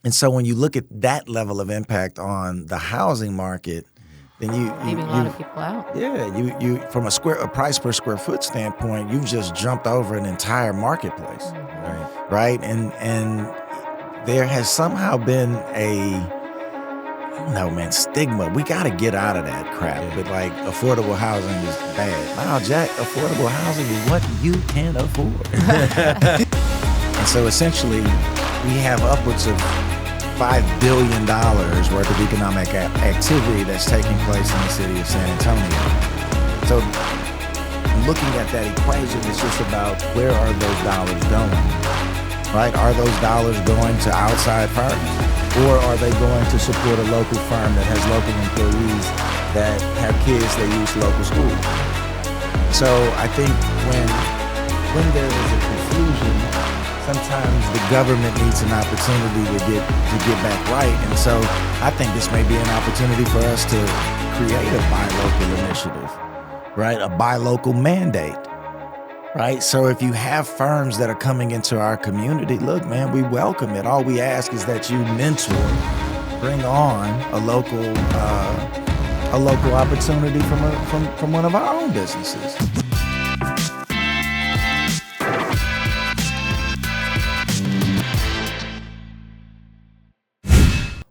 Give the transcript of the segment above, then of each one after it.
And so when you look at that level of impact on the housing market, then you leaving a lot of people out. Yeah, you from a price per square foot standpoint, you've just jumped over an entire marketplace, right? And there has somehow been I don't know, man, stigma. We got to get out of that crap. But like, affordable housing is bad. Now, Jack, affordable housing is what you can afford. And so essentially, we have upwards of $5 billion worth of economic activity that's taking place in the city of San Antonio. So looking at that equation, it's just about where are those dollars going, right? Are those dollars going to outside firms? Or are they going to support a local firm that has local employees that have kids that use local schools? So I think when there is a confusion, sometimes the government needs an opportunity to get back right. And so I think this may be an opportunity for us to create a buy local initiative, right? A buy local mandate. Right? So if you have firms that are coming into our community, look, man, we welcome it. All we ask is that you mentor, bring on a local opportunity from one of our own businesses.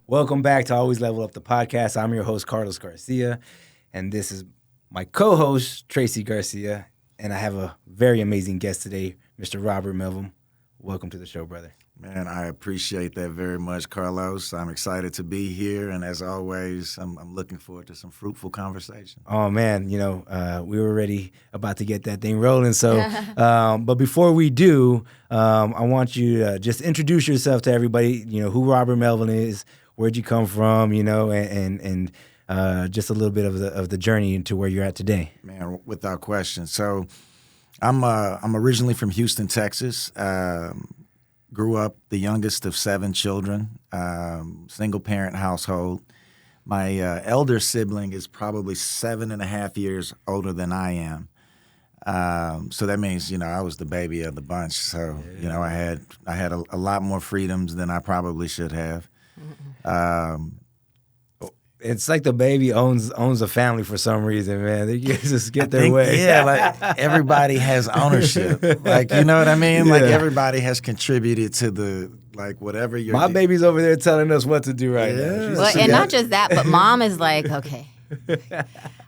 Welcome back to Always Level Up the podcast. I'm your host, Carlos Garcia, and this is my co-host, Tracy Garcia. And I have a very amazing guest today, Mr. Robert Melvin. Welcome to the show, brother. Man, I appreciate that very much, Carlos. I'm excited to be here. And as always, I'm looking forward to some fruitful conversation. Oh, man, we were already about to get that thing rolling. So, but before we do, I want you to just introduce yourself to everybody, who Robert Melvin is, where'd you come from, and just a little bit of the journey into where you're at today. Man, without question. So I'm originally from Houston, Texas. Grew up the youngest of 7 children, single parent household. My elder sibling is probably 7.5 years older than I am. So that means, I was the baby of the bunch. So, I had a lot more freedoms than I probably should have. It's like the baby owns a family for some reason, man. They just get their way. Yeah, like everybody has ownership. Like, you know what I mean? Yeah. Like everybody has contributed to the, like, whatever you're... My baby's over there telling us what to do right now. Well, and not just that, but mom is like, okay,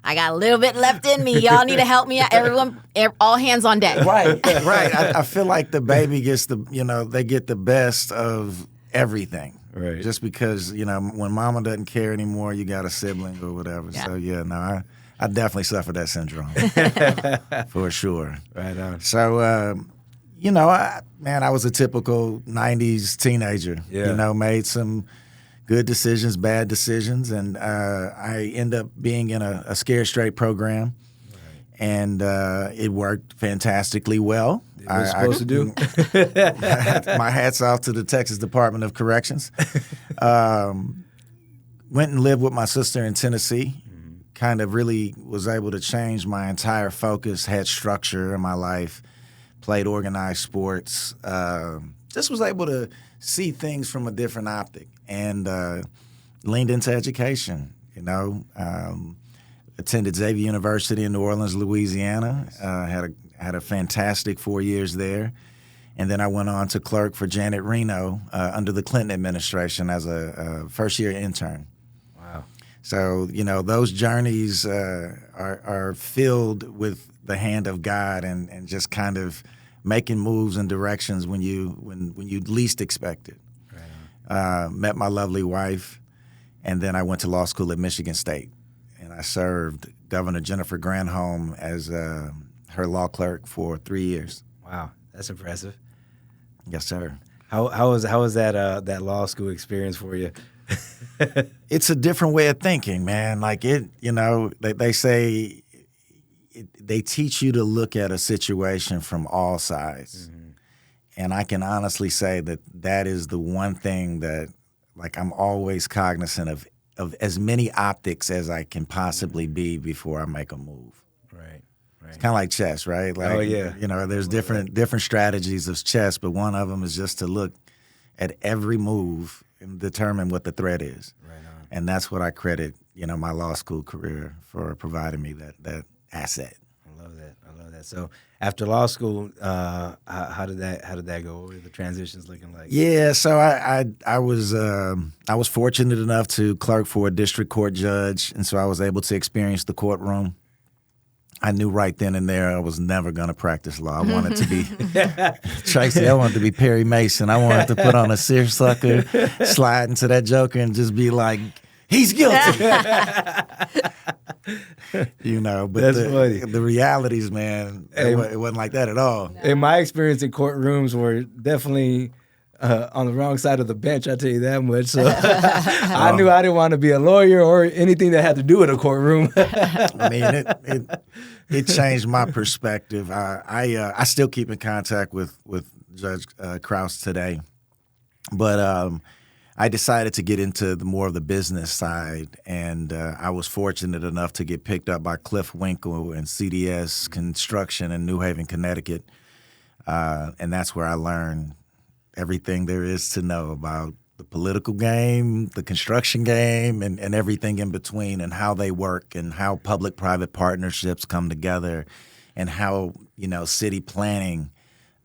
I got a little bit left in me. Y'all need to help me out. Everyone, all hands on deck. Right. I feel like the baby gets they get the best of everything. Right. Just because, when mama doesn't care anymore, you got a sibling or whatever. Yeah. So, I definitely suffer that syndrome. For sure. Right on. So, I was a typical 90s teenager. Yeah. Made some good decisions, bad decisions. And I end up being in a Scared Straight program. Right. And it worked fantastically well. What was supposed to do? My hat's off to the Texas Department of Corrections. Went and lived with my sister in Tennessee. Mm-hmm. Kind of really was able to change my entire focus, had structure in my life, played organized sports. Just was able to see things from a different optic and leaned into education, attended Xavier University in New Orleans, Louisiana. Had a fantastic 4 years there. And then I went on to clerk for Janet Reno under the Clinton administration as a first-year intern. Wow. So, those journeys are filled with the hand of God and just kind of making moves in directions when you least expect it. Right. Met my lovely wife, and then I went to law school at Michigan State. And I served Governor Jennifer Granholm as her law clerk for 3 years. Wow, that's impressive. Yes, sir. How was that law school experience for you? It's a different way of thinking, man. Like they say they teach you to look at a situation from all sides. Mm-hmm. And I can honestly say that is the one thing that, like, I'm always cognizant of as many optics as I can possibly be before I make a move. Right. It's kind of like chess, right? Like, oh, yeah. There's different strategies of chess, but one of them is just to look at every move and determine what the threat is. Right on. And that's what I credit, my law school career for providing me that asset. I love that. So after law school, how did that go? What were the transitions looking like? Yeah, so I was fortunate enough to clerk for a district court judge, and so I was able to experience the courtroom. I knew right then and there I was never going to practice law. I wanted to be Tracy. I wanted to be Perry Mason. I wanted to put on a seersucker, slide into that joker, and just be like, he's guilty. But That's funny. The realities, man, it wasn't like that at all. In my experience in courtrooms were definitely on the wrong side of the bench, I'll tell you that much. So I knew I didn't want to be a lawyer or anything that had to do with a courtroom. I mean, it changed my perspective. I still keep in contact with Judge Krause today, but I decided to get into more of the business side, and I was fortunate enough to get picked up by Cliff Winkle and CDS Construction in New Haven, Connecticut, and that's where I learned everything there is to know about the political game, the construction game, and everything in between, and how they work, and how public-private partnerships come together, and how city planning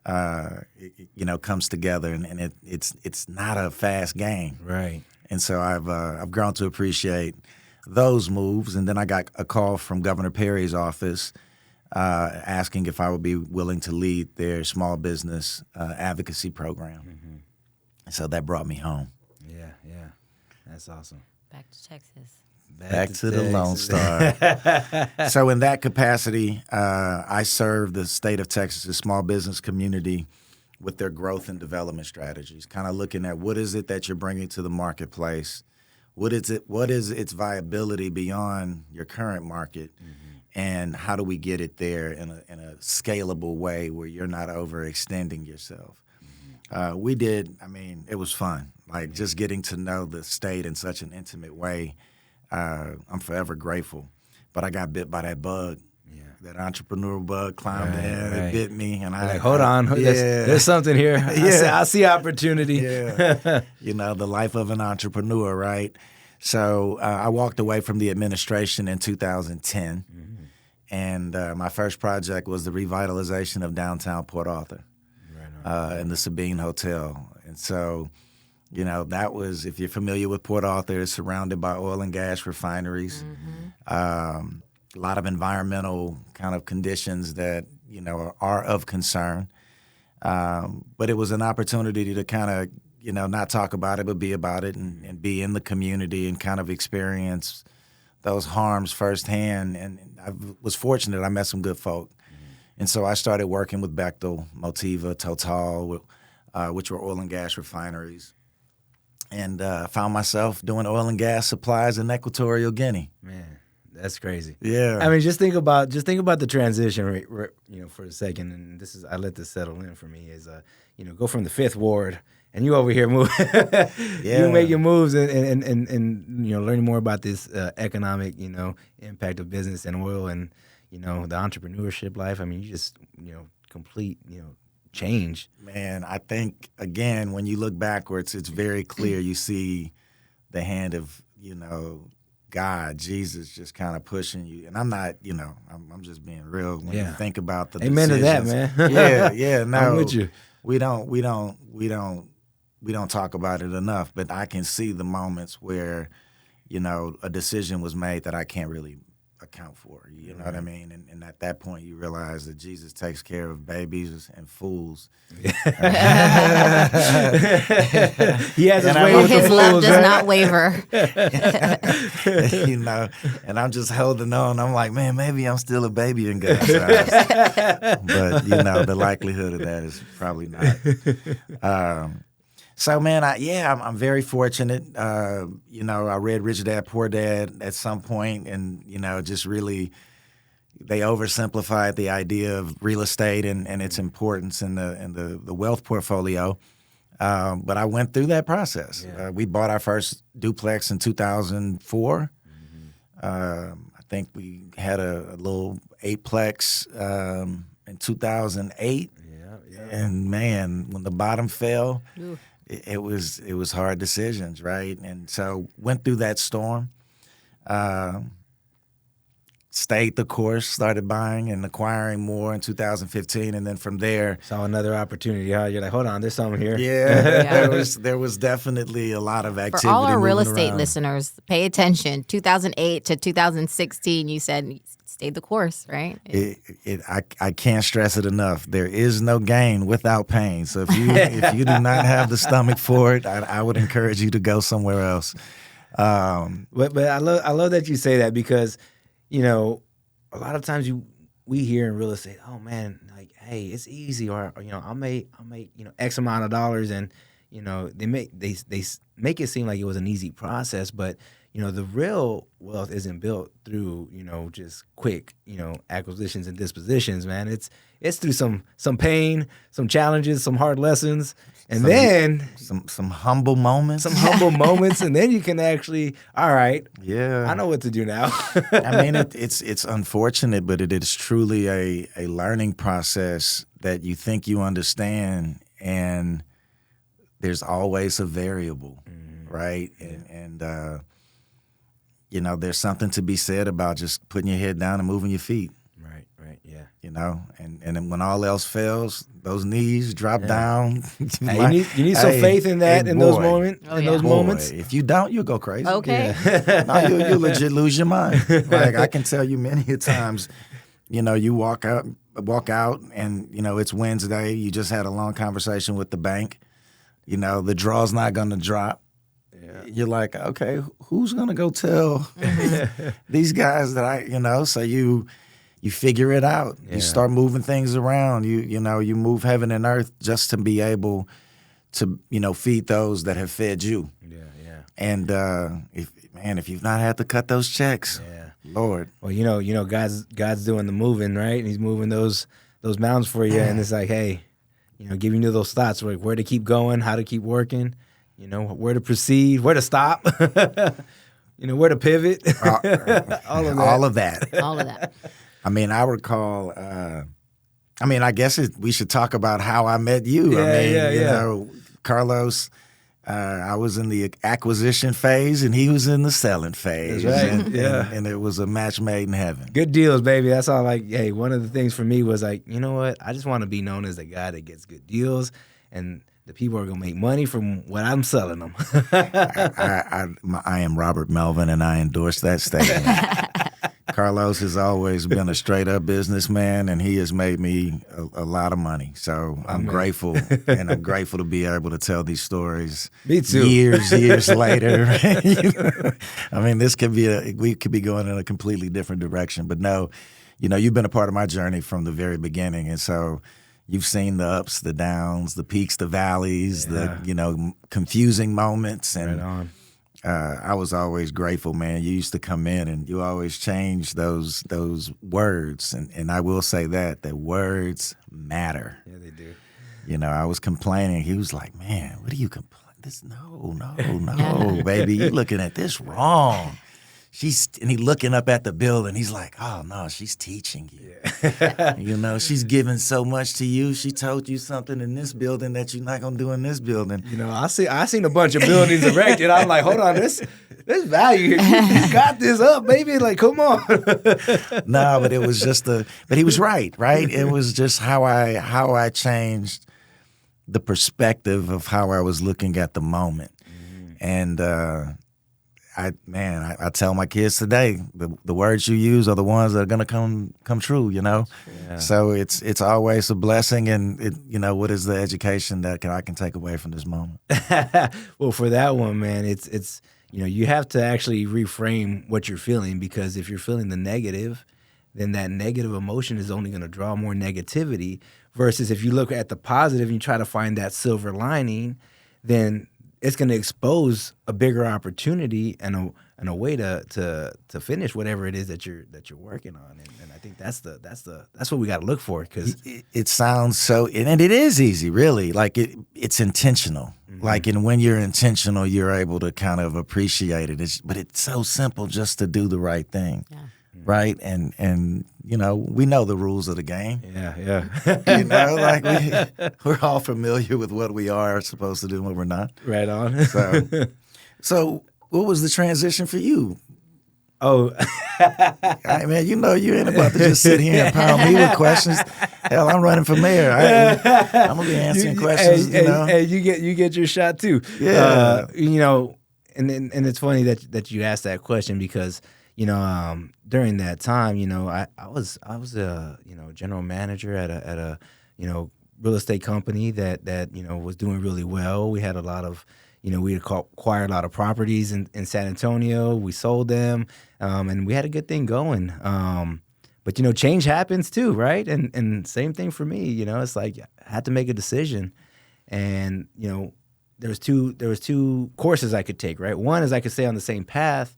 comes together, and it's not a fast game, Right. And so I've grown to appreciate those moves, and then I got a call from Governor Perry's office asking if I would be willing to lead their small business advocacy program. Mm-hmm. So that brought me home. Yeah, that's awesome. Back to Texas. Back to the Lone Star. So in that capacity, I serve the state of Texas' small business community with their growth and development strategies, kind of looking at what is it that you're bringing to the marketplace, what is its viability beyond your current market, and how do we get it there in a scalable way where you're not overextending yourself. It was fun, just getting to know the state in such an intimate way. I'm forever grateful. But I got bit by that bug. Yeah. That entrepreneur bug climbed in. Right. It bit me. And I hold on. There's something here. Yeah. I see opportunity. Yeah. The life of an entrepreneur, right? So I walked away from the administration in 2010. Mm-hmm. And my first project was the revitalization of downtown Port Arthur and the Sabine Hotel. And so, that was, if you're familiar with Port Arthur, it's surrounded by oil and gas refineries, a lot of environmental kind of conditions that, are of concern. But it was an opportunity to kind of, not talk about it, but be about it and be in the community and kind of experience those harms firsthand. And I was fortunate. I met some good folk. And so I started working with Bechtel, Motiva, Total, which were oil and gas refineries. And found myself doing oil and gas supplies in Equatorial Guinea. Man, that's crazy. Yeah. I mean, just think about the transition, for a second. And I let this settle in for me. Is go from the Fifth Ward, and you over here move. You making moves and learning more about this economic impact of business and oil and the entrepreneurship life. I mean, you just complete change. Man, I think, again, when you look backwards, it's very clear. You see the hand of, God, Jesus just kind of pushing you. And I'm not, I'm just being real when you think about the Amen decisions. to that, man. Yeah, no. I'm with you. We don't talk about it enough, but I can see the moments where, a decision was made that I can't really account for. You know what I mean? And at that point, you realize that Jesus takes care of babies and fools. He has his way with His the love fools, does right? not waver. And I'm just holding on. I'm like, man, maybe I'm still a baby in God's eyes. But, the likelihood of that is probably not. So, man, I'm very fortunate. I read Rich Dad, Poor Dad at some point, and, just really they oversimplified the idea of real estate and its importance in the wealth portfolio. But I went through that process. Yeah. We bought our first duplex in 2004. I think we had a little eightplex in 2008. Yeah. And, man, when the bottom fell... Ooh. it was hard decisions, right? And so went through that storm. Stayed the course, started buying and acquiring more in 2015, and then from there saw another opportunity. Huh? You're like, hold on, there's something here. Yeah, there was definitely a lot of activity. For all our real moving estate around. listeners, pay attention. 2008 to 2016, you said stayed the course, right? I can't stress it enough. There is no gain without pain. So if you do not have the stomach for it, I would encourage you to go somewhere else. But I love that you say that, because a lot of times we hear in real estate, oh man, like, hey, it's easy, or I'll make X amount of dollars, and they make it seem like it was an easy process, but the real wealth isn't built through just quick acquisitions and dispositions, man. It's through some pain, some challenges, some hard lessons. And then some humble moments. And then you can actually, all right, yeah, I know what to do now. I mean, it's unfortunate, but it is truly a learning process that you think you understand, and there's always a variable, right? And there's something to be said about just putting your head down and moving your feet. Right, yeah. And then when all else fails, those knees drop down. Hey, you need some faith in that, those moments. Those moments. If you don't, you'll go crazy. Okay. Yeah. No, you'll legit lose your mind. Like, I can tell you many a times, you walk out and, it's Wednesday. You just had a long conversation with the bank. The draw's not going to drop. Yeah. You're like, okay, who's going to go tell these guys that so you figure it out. Yeah. You start moving things around. You move heaven and earth just to be able to, feed those that have fed you. Yeah. And if you've not had to cut those checks, Lord. Well, God's doing the moving, right? And He's moving those mountains for you, and it's like, hey, giving you those thoughts, like where to keep going, how to keep working, where to proceed, where to stop, where to pivot, all of that. All of that. I mean, I recall. I guess we should talk about how I met you. Carlos. I was in the acquisition phase, and he was in the selling phase. That's right. And it was a match made in heaven. Good deals, baby. That's all. Like, hey, one of the things for me was like, you know what? I just want to be known as the guy that gets good deals, and the people are gonna make money from what I'm selling them. I am Robert Melvin, and I endorse that statement. Carlos has always been a straight up businessman, and he has made me a lot of money. So I'm grateful, and I'm grateful to be able to tell these stories. Me too. Years later. I mean, we could be going in a completely different direction, but no, you've been a part of my journey from the very beginning, and so you've seen the ups, the downs, the peaks, the valleys, the confusing moments, and. Right on. I was always grateful, man. You used to come in and you always change those words. And I will say that words matter. Yeah, they do. I was complaining. He was like, man, what are you complaining? No, baby. You're looking at this wrong. And he looking up at the building. He's like, oh, no, she's teaching you. Yeah. She's giving so much to you. She told you something in this building that you're not going to do in this building. I seen a bunch of buildings erected. I'm like, hold on, this value here. You got this up, baby. Like, come on. No, but it was just but he was right? It was just how I changed the perspective of how I was looking at the moment. And, I tell my kids today, the words you use are the ones that are going to come true, Yeah. So it's always a blessing, and what is the education that I can take away from this moment? Well, for that one, man, it's you have to actually reframe what you're feeling, because if you're feeling the negative, then that negative emotion is only going to draw more negativity, versus if you look at the positive and you try to find that silver lining, then it's going to expose a bigger opportunity and a way to finish whatever it is that you're working on. And I think that's what we got to look for, because it sounds so, and it is easy, really. Like it's intentional. Mm-hmm. Like, and when you're intentional, you're able to kind of appreciate it. But it's so simple just to do the right thing. Yeah. right? And we know the rules of the game. Yeah. Like we're all familiar with what we are supposed to do and what we're not. Right on. So what was the transition for you? Oh, I mean, you ain't about to just sit here and pound me with questions. Hell, I'm running for mayor. I'm gonna be answering questions. Hey, you get your shot too. Yeah. And it's funny that you asked that question because during that time, I was a general manager at a real estate company that was doing really well. We had a lot of we acquired a lot of properties in San Antonio. We sold them, and we had a good thing going. But change happens too, right? And same thing for me. It's like I had to make a decision, and there was two courses I could take. Right, one is I could stay on the same path,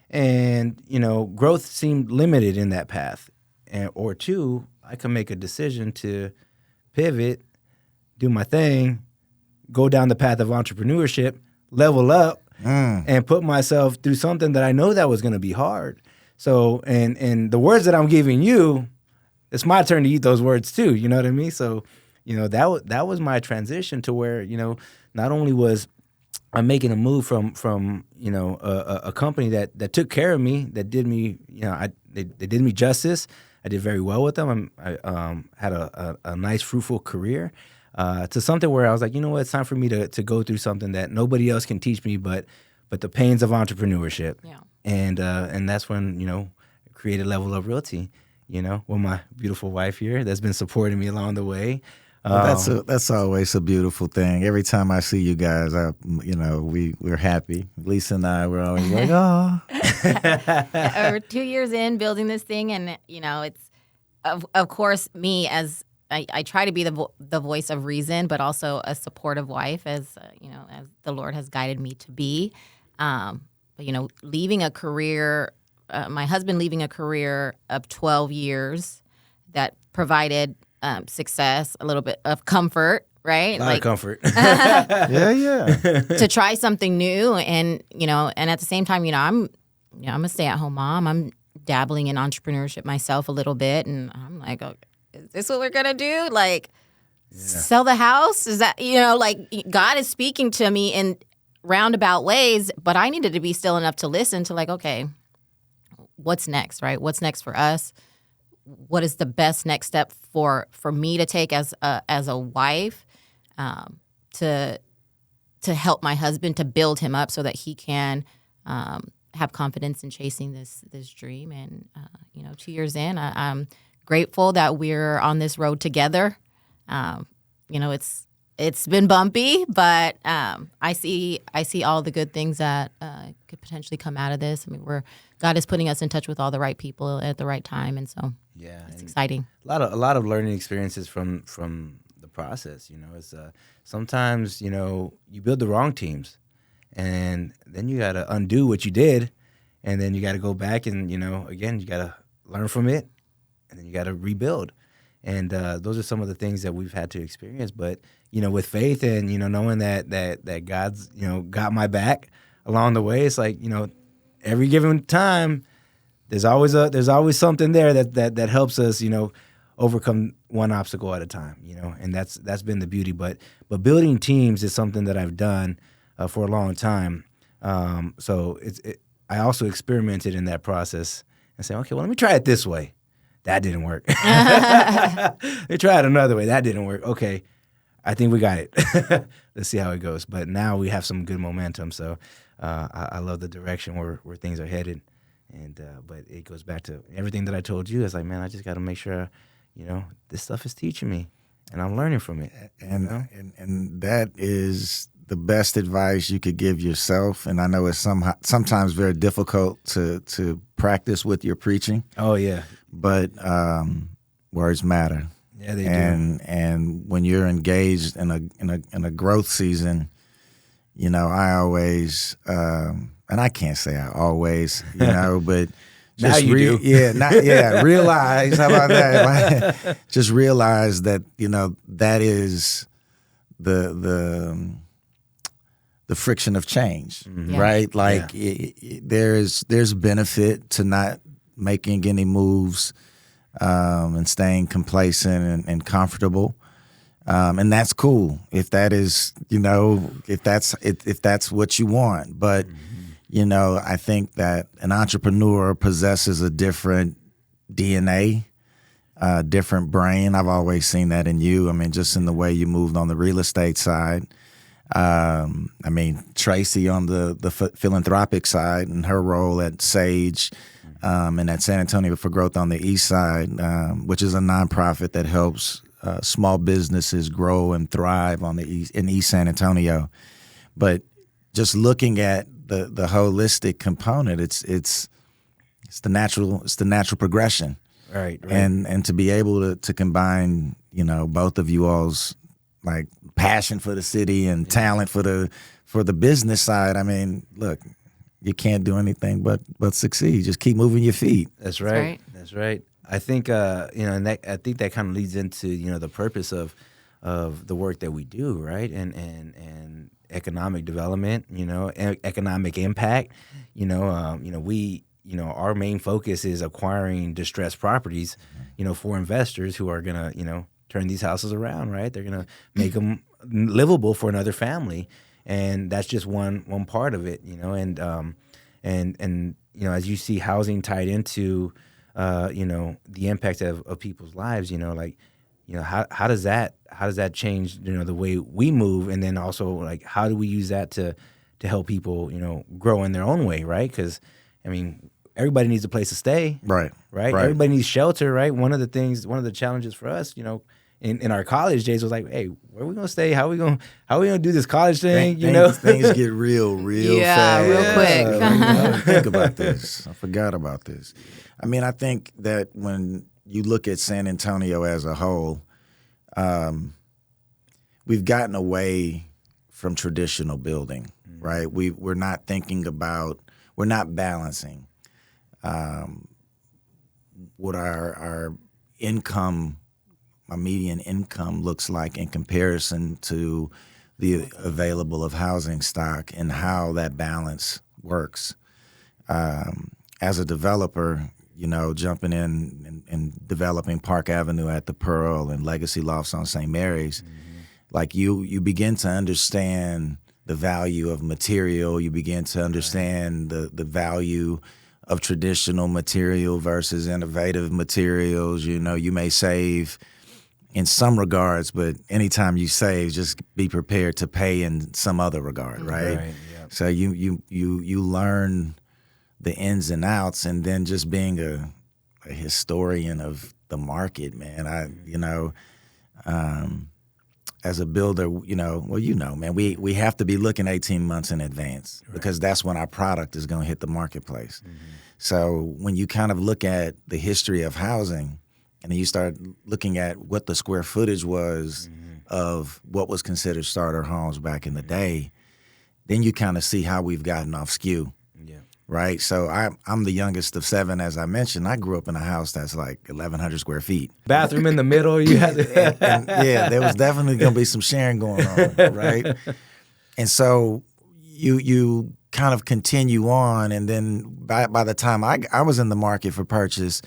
and growth seemed limited in that path, or two, I could make a decision to pivot, do my thing, go down the path of entrepreneurship, level up, and put myself through something that I know that was going to be hard. So, and the words that I'm giving you, it's my turn to eat those words too. You know what I mean? So, that was my transition to where, not only was I making a move from a company that took care of me, that did me, they did me justice. I did very well with them. I had a nice, fruitful career. To something where I was like, it's time for me to go through something that nobody else can teach me, but the pains of entrepreneurship. Yeah. And that's when I created Level Up Realty. With my beautiful wife here that's been supporting me along the way. Well, that's always a beautiful thing. Every time I see you guys, we're happy. Lisa and I were always like, oh. We're 2 years in building this thing, and it's of course me as I try to be the voice of reason, but also a supportive wife, as as the Lord has guided me to be. But leaving a career, my husband leaving a career of 12 years that provided success, a little bit of comfort, right? A lot of comfort. Yeah. To try something new, and and at the same time, I'm a stay-at-home mom. I'm dabbling in entrepreneurship myself a little bit, and I'm like, okay, is this what we're gonna do? Like, sell the house? Is that God is speaking to me in roundabout ways, but I needed to be still enough to listen to okay, what's next, right? What's next for us? What is the best next step for me to take as a wife, to help my husband, to build him up so that he can have confidence in chasing this dream. And 2 years in, I'm grateful that we're on this road together. It's been bumpy, but I see all the good things that could potentially come out of this. I mean, God is putting us in touch with all the right people at the right time, and so it's exciting. A lot of learning experiences from the process. It's sometimes you build the wrong teams, and then you got to undo what you did, and then you got to go back and again you got to learn from it, and then you got to rebuild. And those are some of the things that we've had to experience. But with faith and knowing that God's got my back along the way, it's like every given time there's always something there that helps us overcome one obstacle at a time. And that's been the beauty. But building teams is something that I've done for a long time. So I also experimented in that process and say, okay, well, let me try it this way. That didn't work. They tried another way. That didn't work. Okay, I think we got it. Let's see how it goes. But now we have some good momentum. So I love the direction where things are headed. And but it goes back to everything that I told you. It's like, man, I just got to make sure, this stuff is teaching me, and I'm learning from it. And that is the best advice you could give yourself. And I know it's sometimes very difficult to practice with your preaching. Oh yeah. But words matter. Yeah, they do. And when you're engaged in a growth season, I always and I can't say I always, but just now you do. Realize, how about that? Just realize that that is the friction of change, right? Like there's benefit to not making any moves and staying complacent and comfortable. And that's cool if that is, if that's what you want. But, I think that an entrepreneur possesses a different DNA, different brain. I've always seen that in you. I mean, just in the way you moved on the real estate side. Tracy on the philanthropic side and her role at Sage and at San Antonio for Growth on the East Side, which is a nonprofit that helps small businesses grow and thrive on in East San Antonio. But just looking at the holistic component, it's the natural progression. Right. And to be able to combine, both of you all's like passion for the city and talent for the business side. I mean, look, you can't do anything but succeed. Just keep moving your feet. That's right. That's right. I think and I think that kind of leads into the purpose of the work that we do, right? And economic development, economic impact. We our main focus is acquiring distressed properties, for investors who are gonna turn these houses around, right? They're gonna make them livable for another family, and that's just one part of it, And as you see housing tied into the impact of people's lives, how does that change the way we move, and then also like how do we use that to help people grow in their own way, right? Because everybody needs a place to stay, right? Everybody needs shelter, right? One of the challenges for us, in our college days was like, hey, where are we gonna stay? How are we gonna do this college thing? Things get real fast. Real quick. Think about this. I forgot about this. I think that when you look at San Antonio as a whole, we've gotten away from traditional building, right? We're not balancing what our income, our median income looks like in comparison to the available of housing stock and how that balance works. As a developer, jumping in and developing Park Avenue at the Pearl and Legacy Lofts on St. Mary's, like you begin to understand the value of material. You begin to understand the value of traditional material versus innovative materials. You may save in some regards, but anytime you save, just be prepared to pay in some other regard, right? Yep. So you learn the ins and outs, and then just being a historian of the market, man. As a builder, man, we have to be looking 18 months in advance because that's when our product is going to hit the marketplace. So when you kind of look at the history of housing, and then you start looking at what the square footage was of what was considered starter homes back in the day, then you kind of see how we've gotten off skew. Yeah. Right? So I'm the youngest of 7, as I mentioned. I grew up in a house that's like 1,100 square feet. Bathroom in the middle. You had yeah, there was definitely going to be some sharing going on, right? And so you kind of continue on, and then by the time I was in the market for purchase,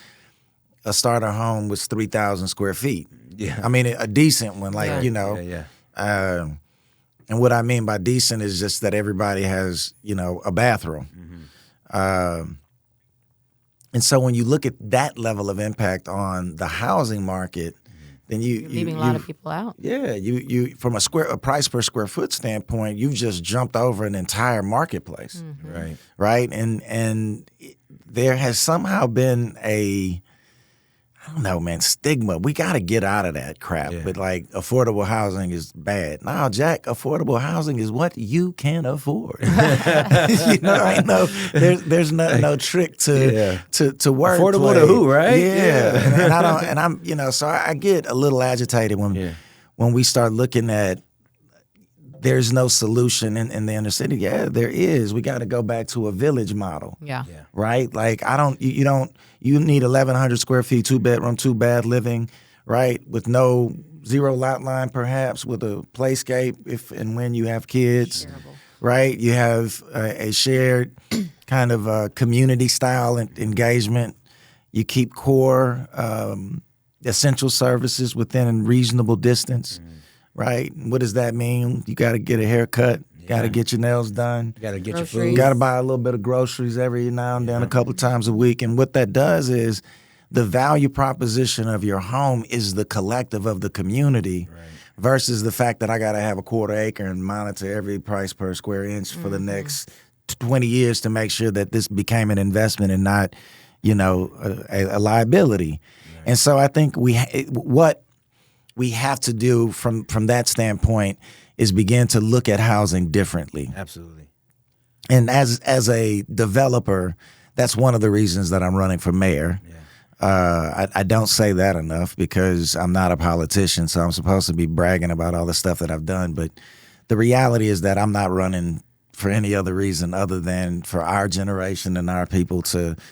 a starter home was 3,000 square feet. Yeah. A decent one, like, Yeah. And what I mean by decent is just that everybody has, a bathroom. And so when you look at that level of impact on the housing market, then you're leaving a lot of people out. Yeah, you from a price per square foot standpoint, you've just jumped over an entire marketplace, right? And there has somehow been I don't know, man, stigma. We got to get out of that crap. Yeah. But like, affordable housing is bad. No, Jack, affordable housing is what you can afford. I know there's no trick to work. Affordable to who, right? Yeah. And I'm so I get a little agitated when we start looking at there's no solution in the inner city. Yeah, there is. We got to go back to a village model. Yeah. Right? Like you need 1,100 square feet, 2-bedroom, 2-bath living, right? With no zero lot line, perhaps, with a playscape if and when you have kids. Shareable. Right? You have a shared kind of community style engagement. You keep core essential services within reasonable distance, right? What does that mean? You got to get a haircut. Got to get your nails done. You got to get Groceries. your food. Got to buy a little bit of groceries every now and then, a couple of times a week. And what that does is the value proposition of your home is the collective of the community versus the fact that I got to have a quarter acre and monitor every price per square inch for the next 20 years to make sure that this became an investment and not, a liability. Right. And so I think what we have to do from that standpoint is begin to look at housing differently. Absolutely. And as a developer, that's one of the reasons that I'm running for mayor. Yeah. I don't say that enough because I'm not a politician, so I'm supposed to be bragging about all the stuff that I've done. But the reality is that I'm not running for any other reason other than for our generation and our people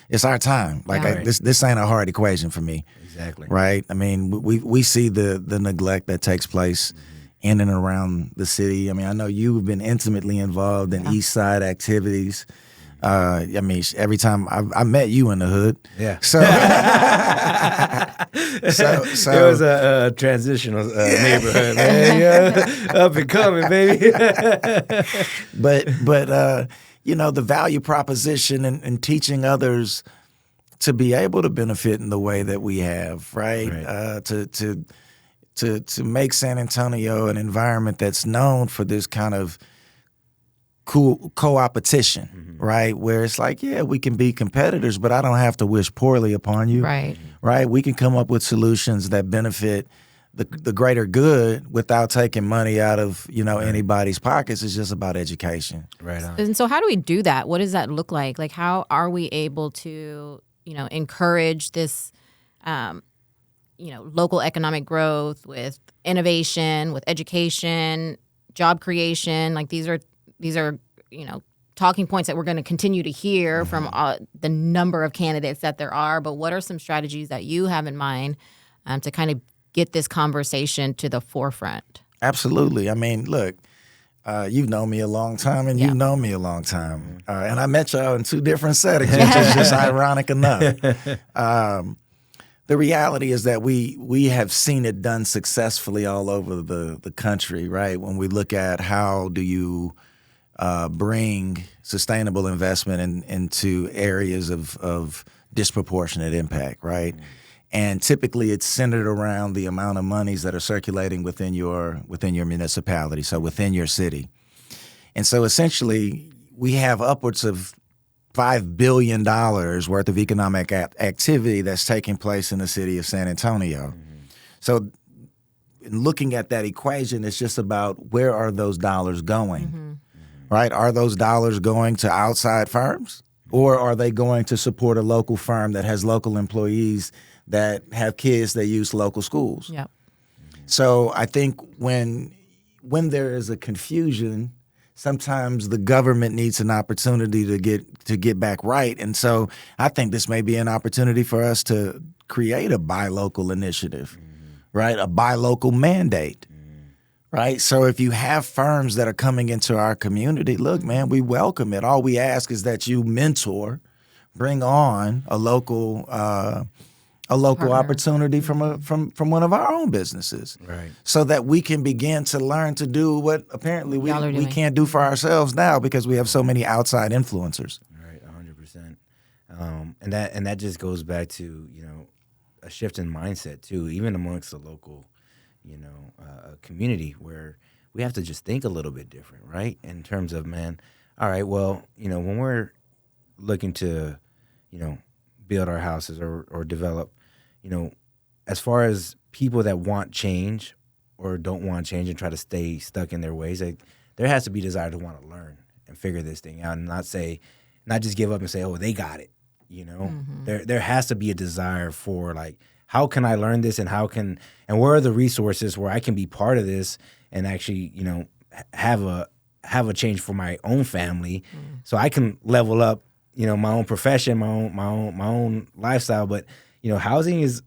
it's our time. Like this ain't a hard equation for me. Exactly. Right? I mean, we see the neglect that takes place in and around the city. I mean, I know you've been intimately involved in East Side activities. I mean, every time I met you in the hood. Yeah. So, so it was a transitional neighborhood, man. Yeah. Up and coming, baby. but the value proposition and teaching others to be able to benefit in the way that we have, right? To make San Antonio an environment that's known for this kind of cool co-opetition, right? Where it's like, yeah, we can be competitors, but I don't have to wish poorly upon you. Right? We can come up with solutions that benefit the greater good without taking money out of, anybody's pockets. It's just about education. Right on. And so how do we do that? What does that look like? Like, how are we able to, encourage this, local economic growth with innovation, with education, job creation? Like, these are talking points that we're going to continue to hear from the number of candidates that there are. But what are some strategies that you have in mind to kind of get this conversation to the forefront? Absolutely. I mean, look, you've known me a long time, and you've known me a long time. And I met y'all in two different settings, which is just ironic enough. The reality is that we have seen it done successfully all over the country, right? When we look at how do you bring sustainable investment into areas of disproportionate impact, right? And typically it's centered around the amount of monies that are circulating within your municipality, so within your city. And so essentially we have upwards of $5 billion worth of economic activity that's taking place in the city of San Antonio. So in looking at that equation, it's just about where are those dollars going, right? Are those dollars going to outside firms, or are they going to support a local firm that has local employees that have kids that use local schools? Yep. So I think when there is a confusion, sometimes the government needs an opportunity to get back right. And so I think this may be an opportunity for us to create a buy local initiative, right? A buy local mandate, right? So if you have firms that are coming into our community, look, man, we welcome it. All we ask is that you mentor, bring on a local opportunity from one of our own businesses, right? So that we can begin to learn to do what apparently we can't do for ourselves now because we have so many outside influencers. Right, 100%. And that just goes back to a shift in mindset too, even amongst the local community, where we have to just think a little bit different, right? In terms of, man, all right, well, when we're looking to build our houses or develop, as far as people that want change or don't want change and try to stay stuck in their ways, there has to be desire to want to learn and figure this thing out, and not just give up and say, oh, they got it. There has to be a desire for, like, how can I learn this, and where are the resources where I can be part of this and actually have a change for my own family, so I can level up my own profession, my own lifestyle. But housing is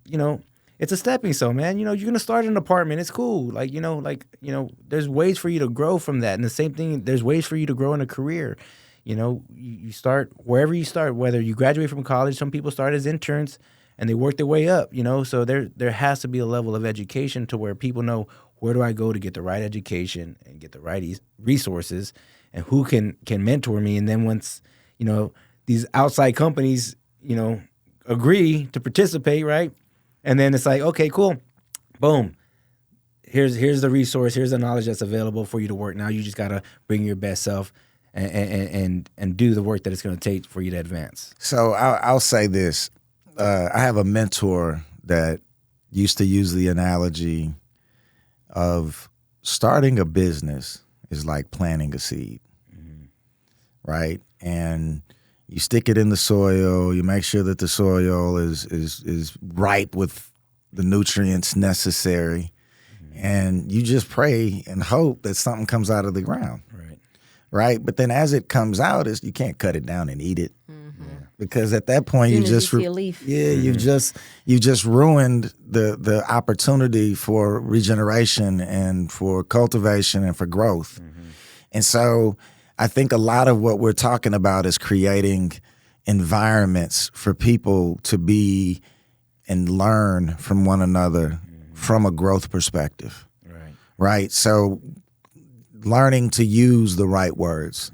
it's a stepping stone, man. You're gonna start an apartment. It's cool. There's ways for you to grow from that, and the same thing. There's ways for you to grow in a career. You start wherever you start, whether you graduate from college. Some people start as interns and they work their way up, So there has to be a level of education to where people know, where do I go to get the right education and get the right resources, and who can mentor me. And then once, these outside companies, agree to participate, right? And then it's like, okay, cool. Boom. Here's the resource. Here's the knowledge that's available for you to work. Now you just got to bring your best self and do the work that it's going to take for you to advance. So I'll say this. I have a mentor that used to use the analogy of starting a business is like planting a seed, right? And you stick it in the soil. You make sure that the soil is ripe with the nutrients necessary, and you just pray and hope that something comes out of the ground, right? But then as it comes out, you can't cut it down and eat it, because at that point you just see a leaf. you just ruined the opportunity for regeneration and for cultivation and for growth. And so I think a lot of what we're talking about is creating environments for people to be and learn from one another from a growth perspective, right? So learning to use the right words,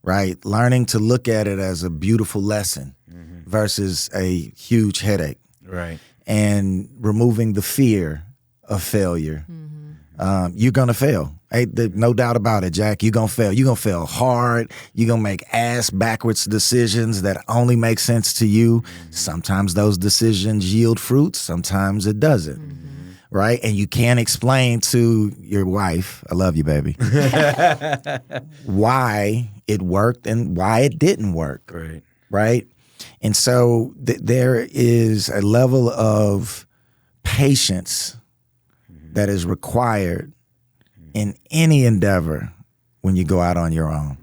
right? Learning to look at it as a beautiful lesson versus a huge headache, right? And removing the fear of failure. You're going to fail. No doubt about it, Jack. You're going to fail. You're going to fail hard. You're going to make ass-backwards decisions that only make sense to you. Sometimes those decisions yield fruits. Sometimes it doesn't, right? And you can't explain to your wife, I love you, baby, why it worked and why it didn't work, right? And so there is a level of patience that is required in any endeavor when you go out on your own.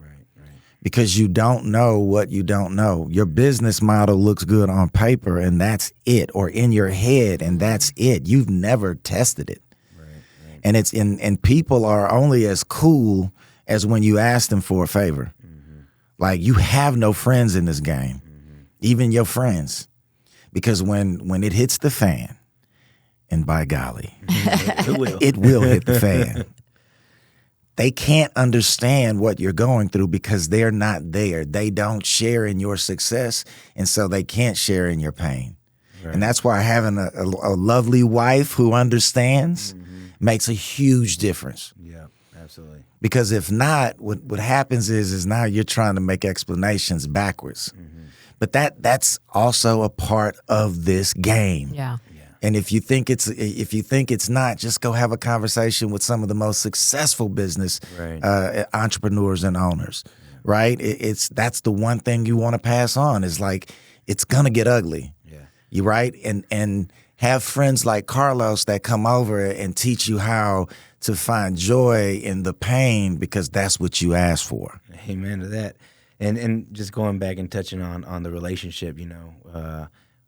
Because you don't know what you don't know. Your business model looks good on paper and that's it, or in your head and that's it. You've never tested it. And and people are only as cool as when you ask them for a favor. Like, you have no friends in this game, even your friends. Because when it hits the fan, and by golly, it will hit the fan. They can't understand what you're going through because they're not there. They don't share in your success, and so they can't share in your pain. And that's why having a lovely wife who understands makes a huge difference. Yeah, absolutely. Because if not, what happens is now you're trying to make explanations backwards. But that's also a part of this game. Yeah. And if you think it's not, just go have a conversation with some of the most successful business entrepreneurs and owners, right? That's the one thing you want to pass on is like, it's gonna get ugly, you right? And have friends like Carlos that come over and teach you how to find joy in the pain, because that's what you asked for. Amen to that. And just going back and touching on the relationship,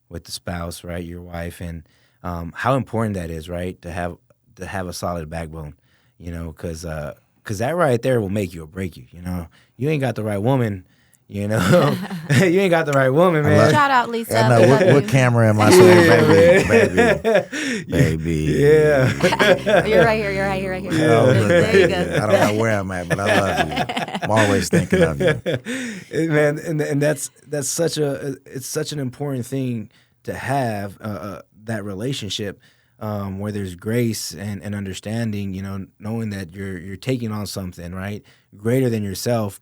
with the spouse, right, your wife, and how important that is, right, to have a solid backbone, because that right there will make you or break you. You ain't got the right woman, you ain't got the right woman, man. Shout out, Lisa. I know what camera am I saying, baby? Yeah. You're right here. You're right here. Right here. Oh, there you go. I don't know where I'm at, but I love you. I'm always thinking of you, man. And that's such an important thing to have, that relationship, where there's grace and understanding, knowing that you're taking on something, right, greater than yourself,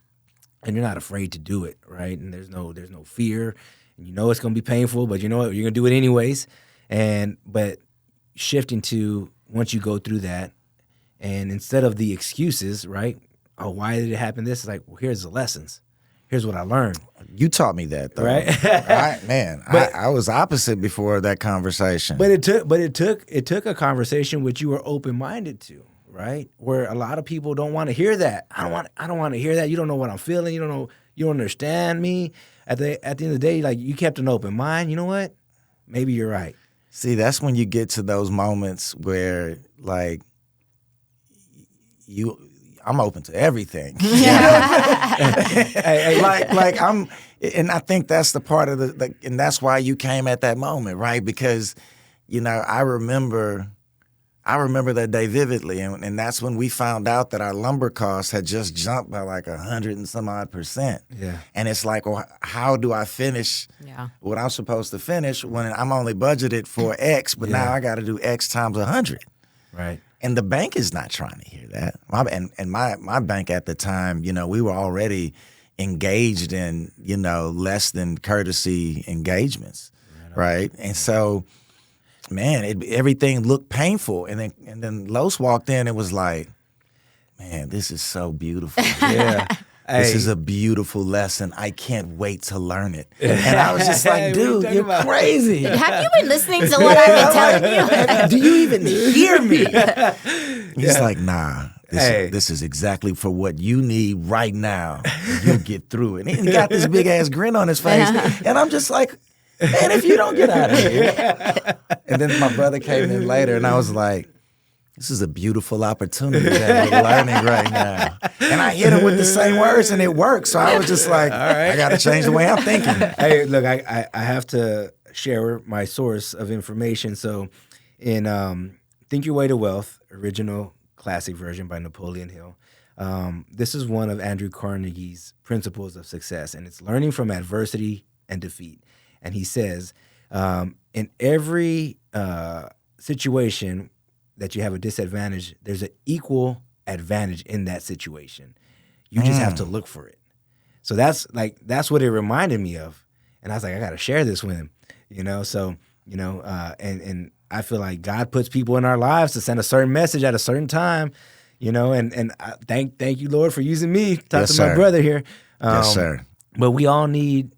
and you're not afraid to do it, right? And there's no fear, and it's going to be painful, but you know what, you're going to do it anyways. But shifting to, once you go through that, and instead of the excuses, right? Oh, why did it happen? This is like, well, here's the lessons. Here's what I learned. You taught me that, though. Right? I was opposite before that conversation. But it took a conversation which you were open-minded to, right? Where a lot of people don't want to hear that. I don't want to hear that. You don't know what I'm feeling. You don't understand me. At the end of the day, like, you kept an open mind. You know what? Maybe you're right. See, that's when you get to those moments where, like, I'm open to everything. Hey, like I'm, and I think that's the part of and that's why you came at that moment, right? Because, I remember that day vividly, and that's when we found out that our lumber costs had just jumped by like 100 and some odd %. Yeah. And it's like, well, how do I finish what I'm supposed to finish when I'm only budgeted for X, but now I got to do X times 100. Right. And the bank is not trying to hear that. My bank at the time, we were already engaged in, less than courtesy engagements, right? And so, man, everything looked painful. And then Los walked in and was like, man, this is so beautiful. Yeah. This is a beautiful lesson. I can't wait to learn it. And I was just like, dude, you're crazy. Have you been listening to what I've been telling you? Do you even hear me? He's like, nah. This is exactly for what you need right now. You'll get through it. And he got this big ass grin on his face. And I'm just like, man, if you don't get out of here. And then my brother came in later and I was like, this is a beautiful opportunity that we're learning right now. And I hit him with the same words and it worked. So I was just like, all right, I got to change the way I'm thinking. Hey, look, I have to share my source of information. So in Think Your Way to Wealth, original classic version by Napoleon Hill, this is one of Andrew Carnegie's principles of success, and it's learning from adversity and defeat. And he says, in every situation that you have a disadvantage, there's an equal advantage in that situation. You just have to look for it. So that's what it reminded me of. And I was like, I got to share this with him, So, and I feel like God puts people in our lives to send a certain message at a certain time, and I thank you, Lord, for using me. Talk to my brother here. Yes, sir. But we all need,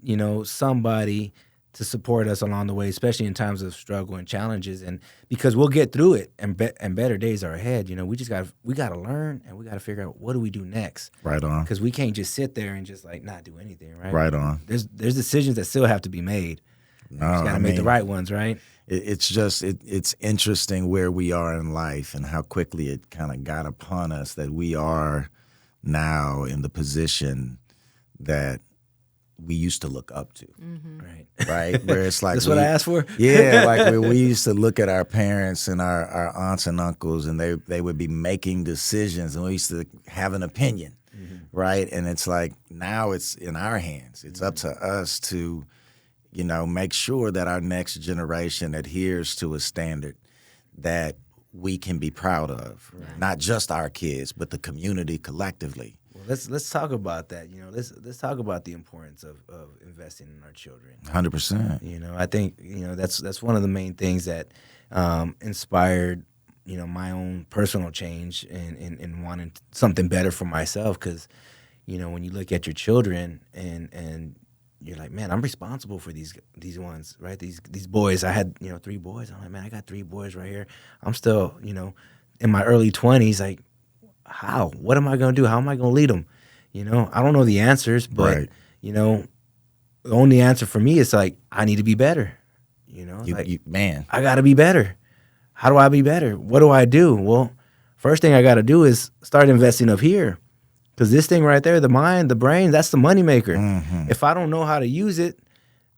somebody to support us along the way, especially in times of struggle and challenges, and because we'll get through it, and better days are ahead. We got to learn, and we got to figure out what do we do next. Right on. Because we can't just sit there and just not do anything, right? Right on. There's decisions that still have to be made. No, you got to make the right ones, right? It's just it's interesting where we are in life and how quickly it kind of got upon us that we are now in the position that we used to look up to, right? Where it's like that's what I asked for. Yeah, like where we used to look at our parents and our aunts and uncles, and they would be making decisions, and we used to have an opinion, right? And it's like now it's in our hands. It's up to us to, make sure that our next generation adheres to a standard that we can be proud of, not just our kids, but the community collectively. Well, let's talk about that. Let's talk about the importance of investing in our children. 100%. I think that's one of the main things that inspired my own personal change and wanting something better for myself. Because when you look at your children and you're like, man, I'm responsible for these ones, right? These boys. I had 3 boys. I'm like, man, I got 3 boys right here. I'm still in my early 20s, like. How? What am I going to do? How am I going to lead them? I don't know the answers, but, the only answer for me is like, I need to be better. Man. I got to be better. How do I be better? What do I do? Well, first thing I got to do is start investing up here. Because this thing right there, the mind, the brain, that's the moneymaker. Mm-hmm. If I don't know how to use it,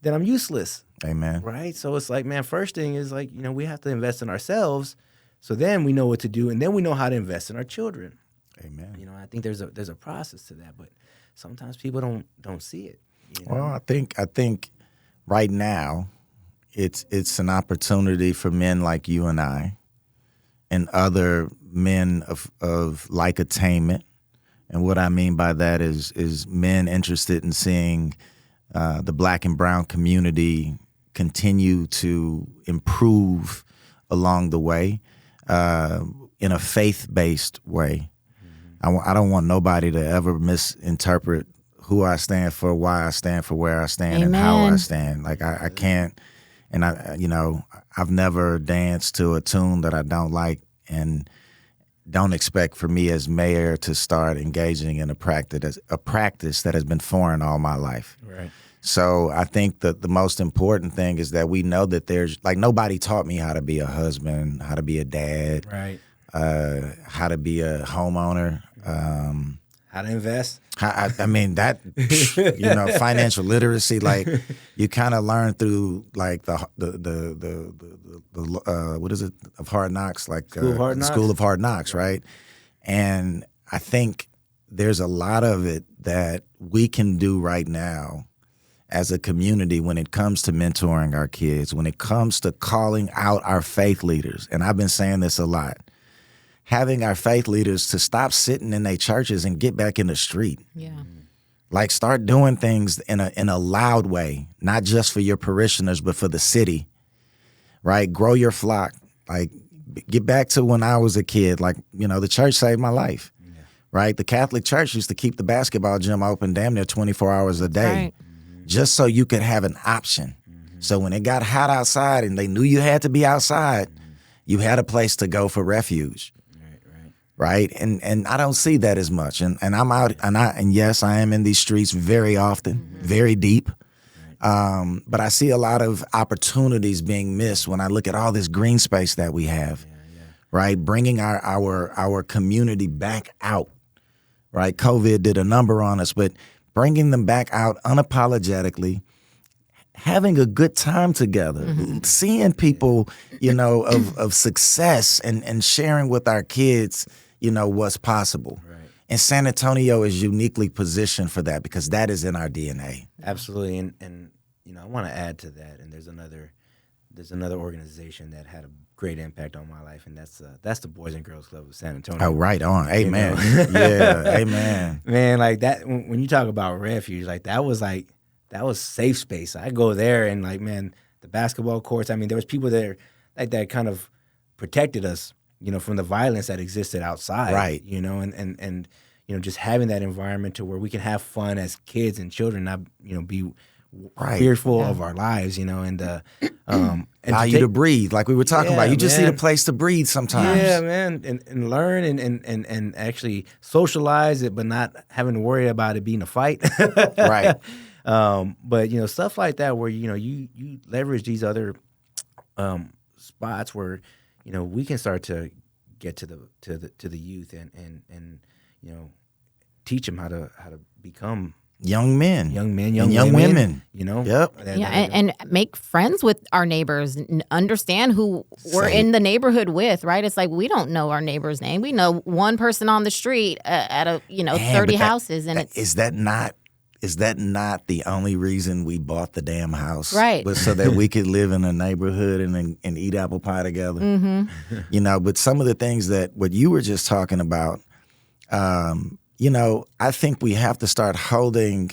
then I'm useless. Amen. Right? So it's like, man, first thing is like, we have to invest in ourselves. So then we know what to do, and then we know how to invest in our children. Amen. I think there's a process to that, but sometimes people don't see it. Well, I think right now it's an opportunity for men like you and I and other men of like attainment. And what I mean by that is men interested in seeing the Black and brown community continue to improve along the way in a faith-based way. I don't want nobody to ever misinterpret who I stand for, why I stand for, where I stand, and how I stand. Like I can't, and I've never danced to a tune that I don't like, and don't expect for me as mayor to start engaging in a practice that has been foreign all my life. Right. So I think that the most important thing is that we know that there's nobody taught me how to be a husband, how to be a dad. Right. How to be a homeowner. How to invest? I mean that financial literacy, like you kind of learn through like the what is it of Hard Knocks, like School of Hard Knocks, right? And I think there's a lot of it that we can do right now as a community when it comes to mentoring our kids, when it comes to calling out our faith leaders. And I've been saying this a lot. Having our faith leaders to stop sitting in their churches and get back in the street. Yeah. Like start doing things in a loud way, not just for your parishioners, but for the city, right? Grow your flock. Like get back to when I was a kid. Like, the church saved my life, right? The Catholic Church used to keep the basketball gym open damn near 24 hours a day, Right. just so you could have an option. So when it got hot outside and they knew you had to be outside, you had a place to go for refuge. Right. And I don't see that as much. And I'm out and yes, I am in these streets very often, very deep. But I see a lot of opportunities being missed when I look at all this green space that we have. Right. Bringing our community back out. Right. COVID did a number on us, but bringing them back out unapologetically, having a good time together, seeing people, of success and sharing with our kids, what's possible. Right. And San Antonio is uniquely positioned for that because that is in our DNA. Absolutely. And I want to add to that. And there's another organization that had a great impact on my life, and that's the Boys and Girls Club of San Antonio. Oh, right on. Amen. Yeah, amen. Man, like that, when you talk about refuge, like that was safe space. I go there and like, man, the basketball courts, I mean, there was people there like that kind of protected us, from the violence that existed outside. Right. And just having that environment to where we can have fun as kids and children, not, be fearful of our lives, and allow you to breathe, like we were talking about. You just need a place to breathe sometimes. Yeah, man, and learn and actually socialize it, but not having to worry about it being a fight. Right. But stuff like that where you leverage these other spots where we can start to get to the youth and teach them how to become young men, young women. Yep. And make friends with our neighbors. Understand who we're in the neighborhood with. Right? It's like we don't know our neighbor's name. We know one person on the street at a 30 houses, and is that not the only reason we bought the damn house? Right. Was so that we could live in a neighborhood and eat apple pie together. But some of the things that what you were just talking about, I think we have to start holding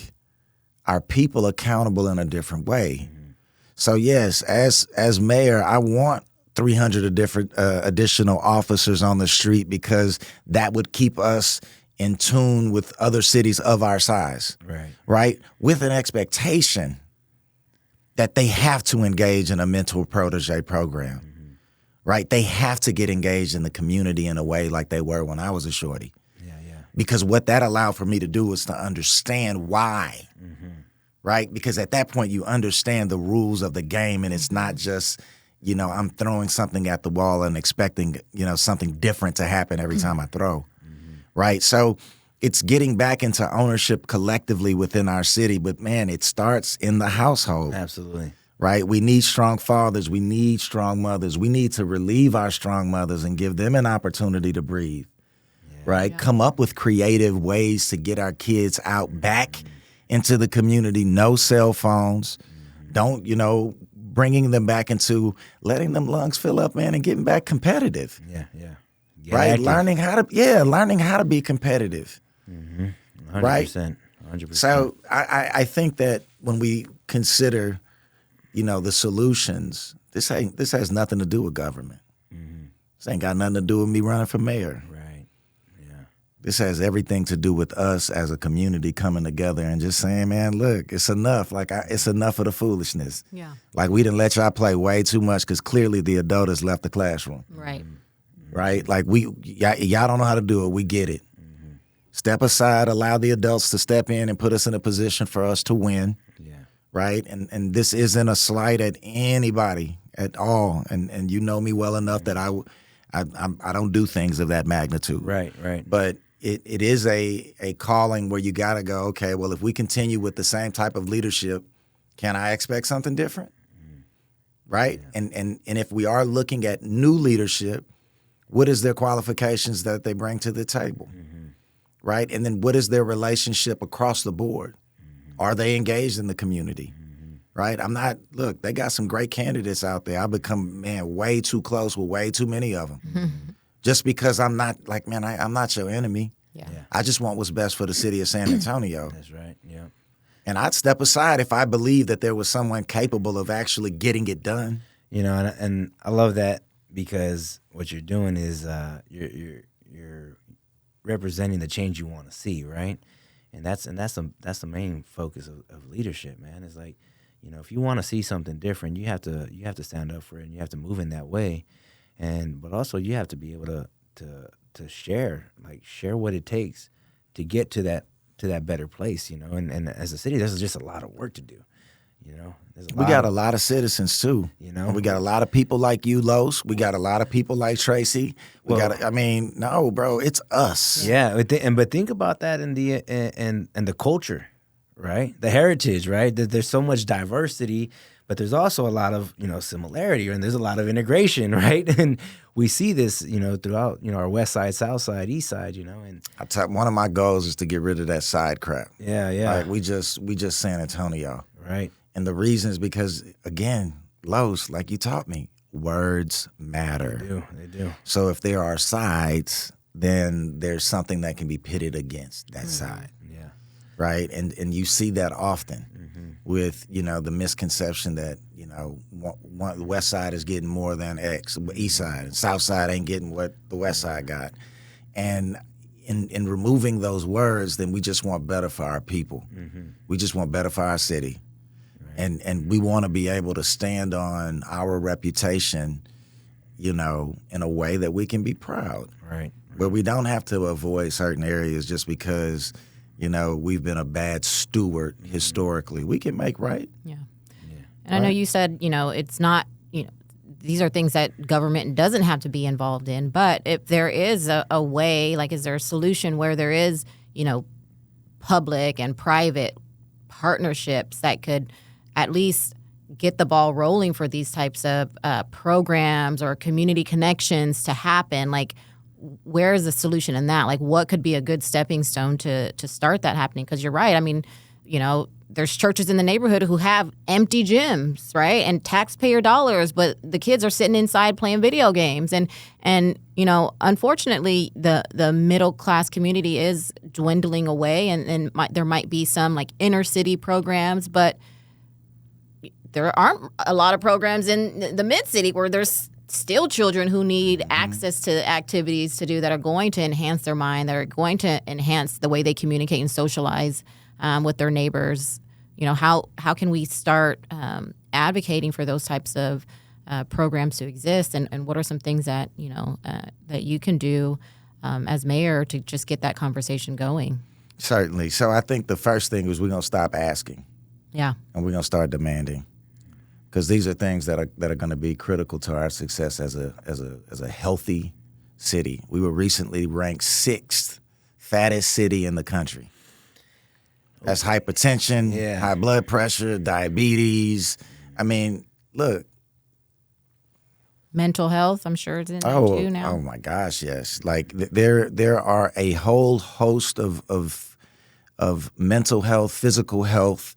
our people accountable in a different way. So yes, as mayor, I want 300 additional officers on the street because that would keep us in tune with other cities of our size, right? With an expectation that they have to engage in a mentor protege program, right? They have to get engaged in the community in a way like they were when I was a shorty. Because what that allowed for me to do was to understand why, right? Because at that point you understand the rules of the game, and it's not just, I'm throwing something at the wall and expecting, something different to happen every time I throw. Right. So it's getting back into ownership collectively within our city. But, man, it starts in the household. Absolutely. Right. We need strong fathers. We need strong mothers. We need to relieve our strong mothers and give them an opportunity to breathe. Right. Come up with creative ways to get our kids out back into the community. No cell phones. Don't, bringing them back into letting them lungs fill up, man, and getting back competitive. Right, active. learning how to be competitive. 100%, right, 100%. So I think that when we consider, the solutions, this has nothing to do with government. This ain't got nothing to do with me running for mayor. Right. Yeah. This has everything to do with us as a community coming together and just saying, man, look, it's enough. Like it's enough of the foolishness. Yeah. Like we didn't let y'all play way too much because clearly the adult has left the classroom. Right. Right? Like y'all don't know how to do it. We get it. Step aside, allow the adults to step in and put us in a position for us to win. Yeah. Right? And this isn't a slight at anybody at all. And you know me well enough that I don't do things of that magnitude. Right. But it is a calling where you got to go, okay, well, if we continue with the same type of leadership, can I expect something different? Right? Yeah. And if we are looking at new leadership, what is their qualifications that they bring to the table? Right? And then what is their relationship across the board? Are they engaged in the community? Right? Look, they got some great candidates out there. I've become, way too close with way too many of them. Just because I'm not I'm not your enemy. Yeah. I just want what's best for the city of San Antonio. That's right. Yeah. And I'd step aside if I believed that there was someone capable of actually getting it done. And I love that, because what you're doing is you're representing the change you want to see, right? And that's the main focus of leadership, man. It's like, if you want to see something different, you have to stand up for it, and you have to move in that way. But also you have to be able to share what it takes to get to that better place, And as a city, there's just a lot of work to do, We got a lot of citizens too, We got a lot of people like you, Los. We got a lot of people like Tracy. No, bro, it's us. Yeah, but think about that in the culture, right? The heritage, right? There's so much diversity, but there's also a lot of similarity, and there's a lot of integration, right? And we see this throughout our west side, south side, east side, and one of my goals is to get rid of that side crap. Yeah. Like we just San Antonio, right? And the reason is because, again, Los, like you taught me, words matter. They do. So if there are sides, then there's something that can be pitted against that side. Yeah. Right? And you see that often with, the misconception that, the west side is getting more than X, east side, and south side ain't getting what the west side got. And in removing those words, then we just want better for our people. We just want better for our city. And we want to be able to stand on our reputation, in a way that we can be proud. Right. Where we don't have to avoid certain areas just because, we've been a bad steward historically. We can make right. Yeah. And I know you said, it's not, these are things that government doesn't have to be involved in. But if there is a way, is there a solution where there is, public and private partnerships that could at least get the ball rolling for these types of programs or community connections to happen? Where is the solution in that? What could be a good stepping stone to start that happening? Because you're right. There's churches in the neighborhood who have empty gyms, right? And taxpayer dollars, but the kids are sitting inside playing video games. And unfortunately, the middle class community is dwindling away, and there might be some inner city programs, but there aren't a lot of programs in the mid city where there's still children who need access to activities to do that are going to enhance their mind, that are going to enhance the way they communicate and socialize with their neighbors. How can we start advocating for those types of programs to exist, and what are some things that that you can do as mayor to just get that conversation going? Certainly. So I think the first thing is we're going to stop asking. Yeah. And we're going to start demanding, because these are things that are going to be critical to our success as a healthy city. We were recently ranked 6th fattest city in the country. That's hypertension, high blood pressure, diabetes. Look. Mental health, I'm sure it's in there too now. Oh my gosh, yes. There are a whole host of mental health, physical health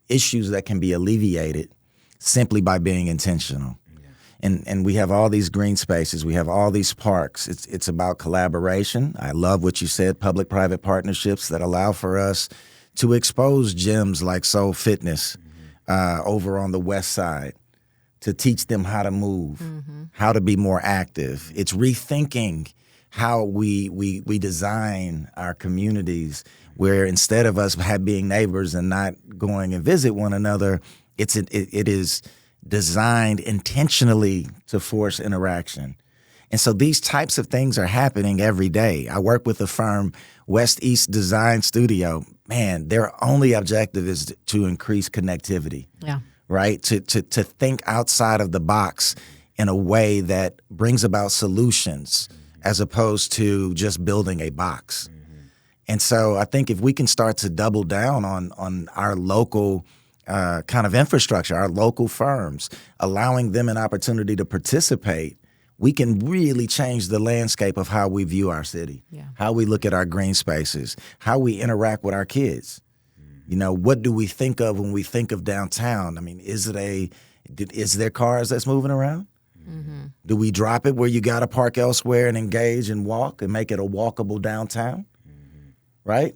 issues that can be alleviated simply by being intentional. And we have all these green spaces. We have all these parks. It's about collaboration. I love what you said, public-private partnerships that allow for us to expose gyms like Soul Fitness over on the west side, to teach them how to move, how to be more active. It's rethinking how we design our communities, where instead of us being neighbors and not going and visit one another, it is designed intentionally to force interaction. And so these types of things are happening every day. I work with the firm West East Design Studio. Man, their only objective is to increase connectivity. Yeah. Right? To think outside of the box in a way that brings about solutions as opposed to just building a box. And so I think if we can start to double down on our local kind of infrastructure, our local firms, allowing them an opportunity to participate, we can really change the landscape of how we view our city, how we look at our green spaces, how we interact with our kids. You know, what do we think of when we think of downtown? I mean, is there cars that's moving around? Do we drop it where you got to park elsewhere and engage and walk and make it a walkable downtown? Right?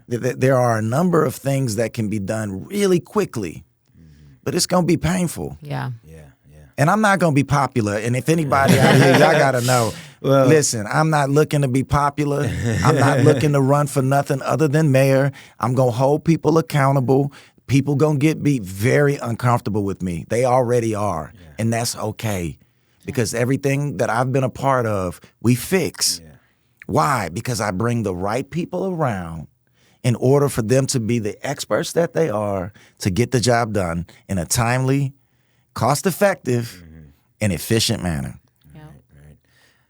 There are a number of things that can be done really quickly, but it's going to be painful. Yeah. And I'm not going to be popular. And if anybody out here, y'all got to know, listen, I'm not looking to be popular. I'm not looking to run for nothing other than mayor. I'm going to hold people accountable. People going to be very uncomfortable with me. They already are. And that's okay. Because everything that I've been a part of, we fix. Why? Because I bring the right people around in order for them to be the experts that they are to get the job done in a timely, cost-effective, and efficient manner. Right.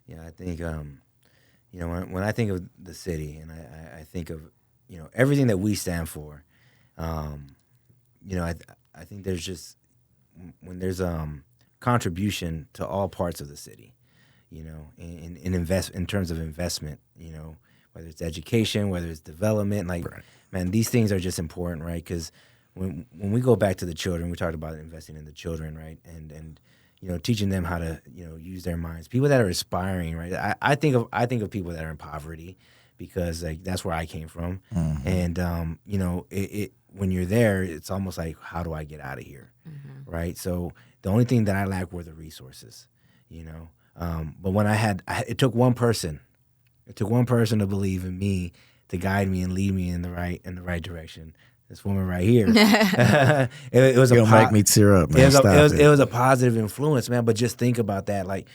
Yeah, I think, you know, when I think of the city and I think of, you know, everything that we stand for, you know, I think there's just, when there's contribution to all parts of the city, you know, in terms of investment, you know, whether it's education, whether it's development, like, man, these things are just important, right? Because when we go back to the children, we talked about investing in the children, right? And you know, teaching them how to, you know, use their minds. People that are aspiring, right? I think of people that are in poverty because like that's where I came from, and you know, when you're there, it's almost like, how do I get out of here, right? So the only thing that I lacked were the resources, you know. But when it took one person. It took one person to believe in me, to guide me and lead me in the right direction. This woman right here. it was It'll make me tear up, man. It was a positive influence, man. But just think about that. Like,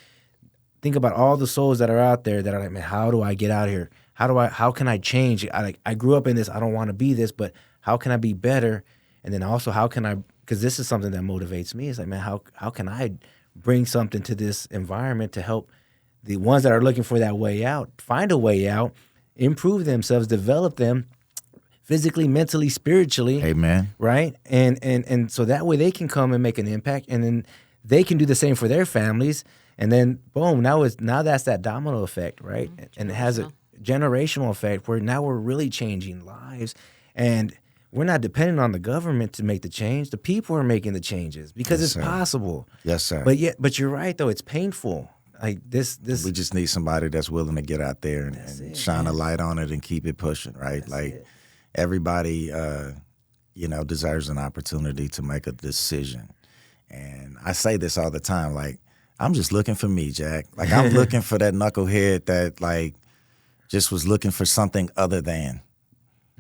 think about all the souls that are out there that are like, man, how do I get out of here? How can I change? I grew up in this. I don't want to be this, but how can I be better? And then also, how can I? Because this is something that motivates me. It's like, man, how can I bring something to this environment to help the ones that are looking for that way out, find a way out, improve themselves, develop them physically, mentally, spiritually. Amen. Right? And so that way they can come and make an impact, and then they can do the same for their families. And then boom, now that's that domino effect, right? And it has a generational effect where now we're really changing lives. And we're not dependent on the government to make the change. The people are making the changes because it's possible. Yes, sir. But you're right though, it's painful. Like this, we just need somebody that's willing to get out there and shine a light on it and keep it pushing, right? Everybody, you know, deserves an opportunity to make a decision. And I say this all the time, like, I'm just looking for me, Jack. Like, I'm looking for that knucklehead that, like, just was looking for something other than,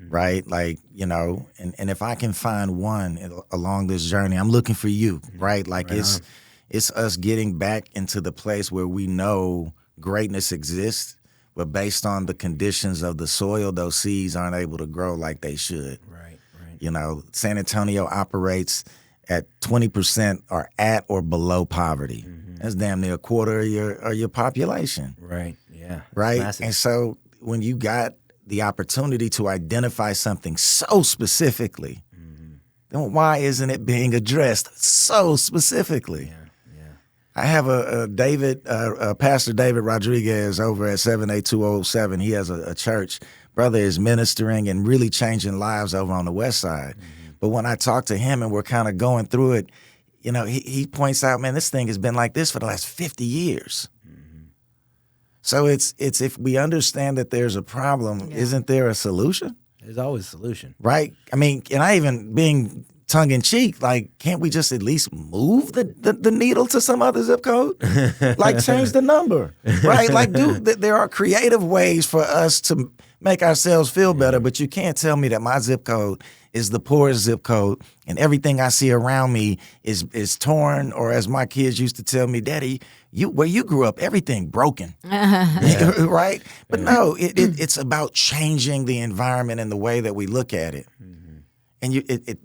right? Like, you know, and if I can find one along this journey, I'm looking for you, right? Like, it's us getting back into the place where we know greatness exists, but based on the conditions of the soil, those seeds aren't able to grow like they should. Right. You know, San Antonio operates at 20% or at or below poverty. That's damn near a quarter of your population. Right, yeah. Right? And so when you got the opportunity to identify something so specifically, then why isn't it being addressed so specifically? Yeah. I have a Pastor David Rodriguez over at 78207. He has a church. Brother is ministering and really changing lives over on the west side. But when I talk to him and we're kind of going through it, you know, he points out, man, this thing has been like this for the last 50 years. So it's if we understand that there's a problem, isn't there a solution? There's always a solution. Right? I mean, and I even being tongue-in-cheek, like, can't we just at least move the needle to some other zip code? Like, change the number, right? Like, there are creative ways for us to make ourselves feel better, but you can't tell me that my zip code is the poorest zip code and everything I see around me is torn, or as my kids used to tell me, Daddy, where you grew up, everything broken, right? But no, it's about changing the environment and the way that we look at it. And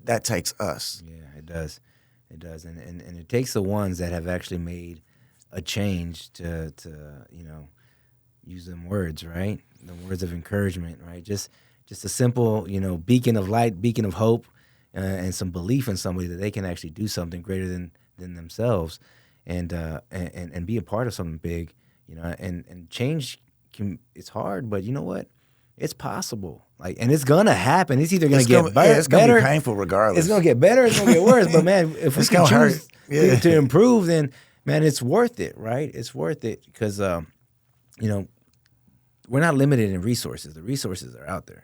that takes us. Yeah, it does. It does. And it takes the ones that have actually made a change to you know, use them words, right? The words of encouragement, right? Just a simple, beacon of light, beacon of hope, and some belief in somebody that they can actually do something greater than themselves, and be a part of something big, and change it's hard, but you know what? It's possible. Like, and it's gonna happen. It's either gonna get better. It's gonna be painful regardless. It's gonna get better. It's gonna get worse. But man, if we can choose to improve, then man, it's worth it, right? It's worth it because we're not limited in resources. The resources are out there,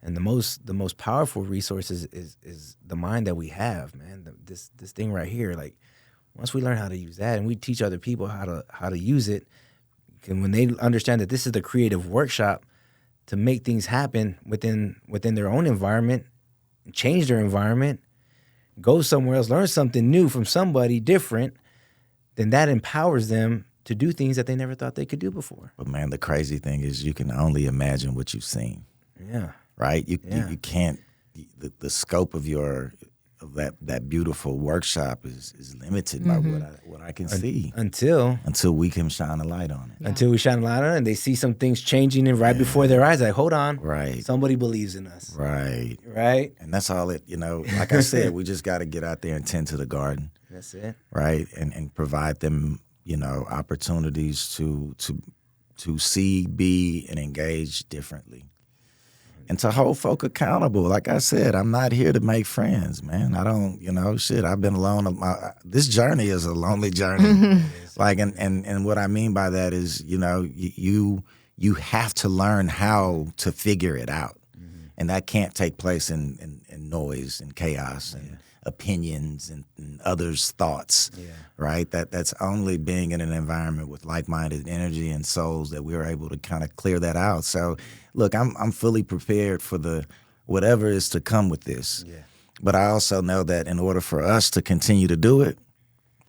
and the most powerful resources is the mind that we have, man. This thing right here. Like, once we learn how to use that, and we teach other people how to use it, and when they understand that this is the creative workshop to make things happen within their own environment, change their environment, go somewhere else, learn something new from somebody different, then that empowers them to do things that they never thought they could do before. But man, the crazy thing is you can only imagine what you've seen. Yeah. Right? You can't, the scope of that beautiful workshop is limited by what I can see until we can shine a light on it. Yeah. Until we shine a light on it and they see some things changing and right before their eyes. Like, hold on. Right. Somebody believes in us. Right. Right. And that's all it, like I said, we just got to get out there and tend to the garden. That's it. Right. And provide them, opportunities to see, be, and engage differently. And to hold folk accountable. Like I said, I'm not here to make friends, man. I don't, I've been alone. This journey is a lonely journey. Like, and what I mean by that is, you have to learn how to figure it out. Mm-hmm. And that can't take place in noise and chaos and opinions and others' thoughts, right? That's only being in an environment with like-minded energy and souls that we're able to kind of clear that out. So, look, I'm fully prepared for whatever is to come with this. Yeah. But I also know that in order for us to continue to do it,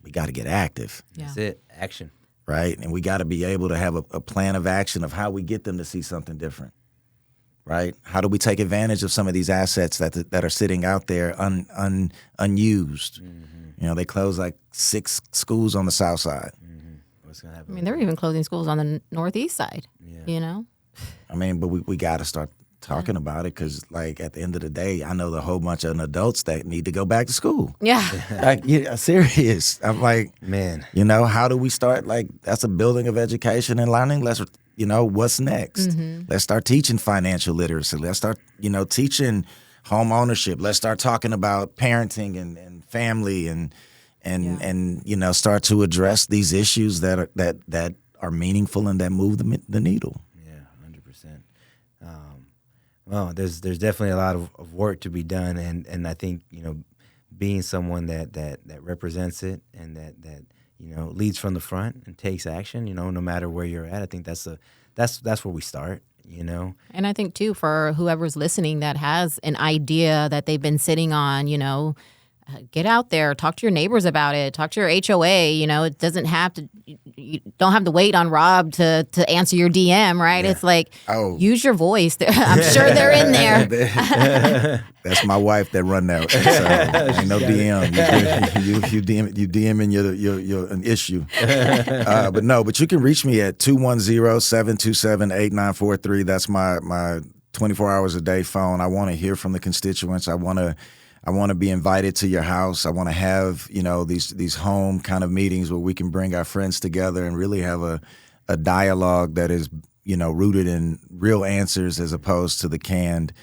we got to get active. Yeah. That's it, action. Right? And we got to be able to have a plan of action of how we get them to see something different. Right? How do we take advantage of some of these assets that are sitting out there unused? Mm-hmm. They closed like 6 schools on the south side. Mm-hmm. What's gonna happen? I mean, they're even closing schools on the northeast side. Yeah. I mean, but we got to start talking about it because, like, at the end of the day, I know the whole bunch of adults that need to go back to school. Yeah. Like, serious. I'm like, man, how do we start? Like, that's a building of education and learning. Let's what's next? Mm-hmm. Let's start teaching financial literacy. Let's start, teaching home ownership. Let's start talking about parenting and family and start to address these issues that are meaningful and that move the needle. Yeah, 100%. Well, there's definitely a lot of work to be done, and I think being someone that represents it and that leads from the front and takes action, no matter where you're at. I think that's where we start, And I think, too, for whoever's listening that has an idea that they've been sitting on, get out there, talk to your neighbors about it, talk to your HOA. It doesn't have to, you don't have to wait on Rob to answer your DM, right? Yeah. It's like, use your voice. I'm sure they're in there. That's my wife that run that. So ain't no DM. You DMing your an issue. But you can reach me at 210-727-8943. That's my 24 hours a day phone. I want to hear from the constituents. I want to be invited to your house. I want to have, these home kind of meetings where we can bring our friends together and really have a dialogue that is, rooted in real answers as opposed to the canned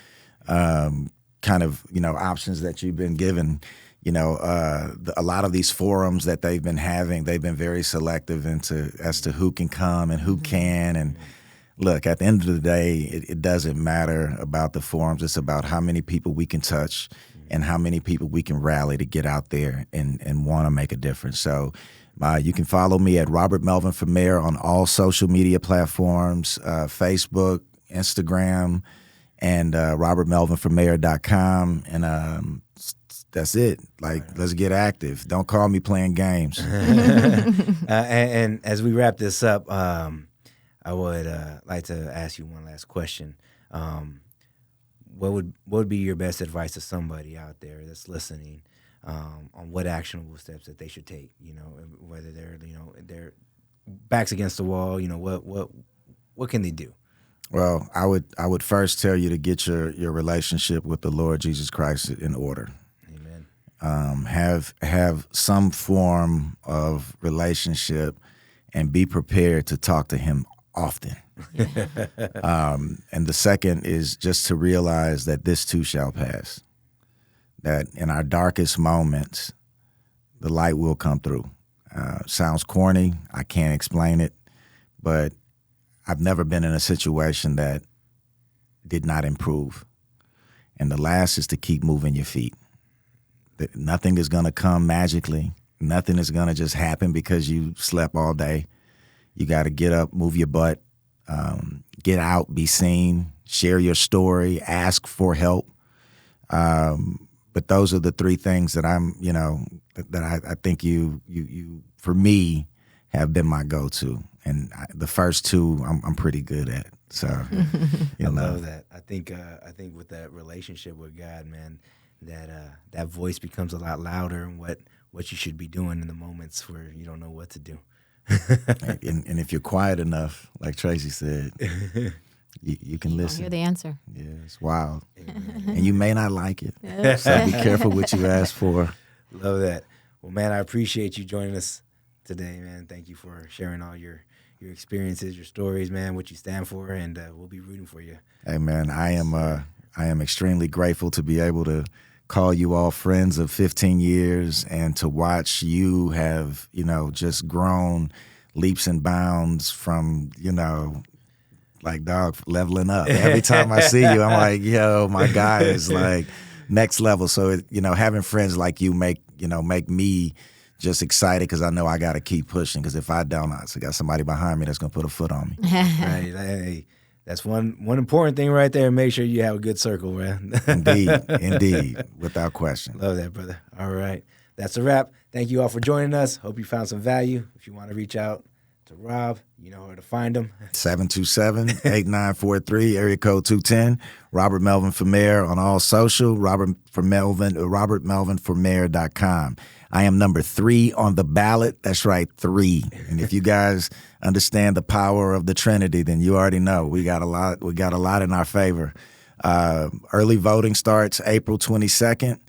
kind of, options that you've been given. A lot of these forums that they've been having, they've been very selective as to who can come and who can. And look, at the end of the day, it doesn't matter about the forums. It's about how many people we can touch and how many people we can rally to get out there and want to make a difference. So you can follow me at Robert Melvin for Mayor on all social media platforms, Facebook, Instagram, and robertmelvinformayor.com. And that's it. Like, let's get active. Don't call me playing games. And as we wrap this up, I would like to ask you one last question. What would be your best advice to somebody out there that's listening on what actionable steps that they should take? Whether they're their backs against the wall. what can they do? Well, I would first tell you to get your relationship with the Lord Jesus Christ in order. Amen. Have some form of relationship, and be prepared to talk to Him often. And the second is just to realize that this too shall pass. That in our darkest moments, the light will come through. Sounds corny. I can't explain it, but I've never been in a situation that did not improve. And the last is to keep moving your feet. That nothing is going to come magically. Nothing is going to just happen because you slept all day. You got to get up, move your butt, get out, be seen, share your story, ask for help. But those are the three things that I think you for me have been my go-to. And the first two I'm pretty good at. So I love that. I think with that relationship with God, man, that voice becomes a lot louder in what you should be doing in the moments where you don't know what to do. and if you're quiet enough, like Tracy said, you can listen. Hear the answer. Yeah, it's wild. And you may not like it. So be careful what you ask for. Love that. Well, man, I appreciate you joining us today, man. Thank you for sharing all your experiences, your stories, man, what you stand for, and we'll be rooting for you. Hey, man, I am extremely grateful to be able to call you all friends of 15 years and to watch you have, just grown leaps and bounds from, like dog leveling up. Every time I see you, I'm like, yo, my guy is like next level. So, having friends like you make me just excited because I know I got to keep pushing, because if I don't, I got somebody behind me that's going to put a foot on me. Right. Hey, that's one important thing right there. Make sure you have a good circle, man. Indeed, without question. Love that, brother. All right. That's a wrap. Thank you all for joining us. Hope you found some value. If you want to reach out to Rob, you know where to find him. 727-8943, area code 210. Robert Melvin for Mayor on all social. robertmelvinformayor.com. I am number 3 on the ballot. That's right, 3. And if you guys understand the power of the Trinity, then you already know we got a lot. We got a lot in our favor. Early voting starts April 22nd,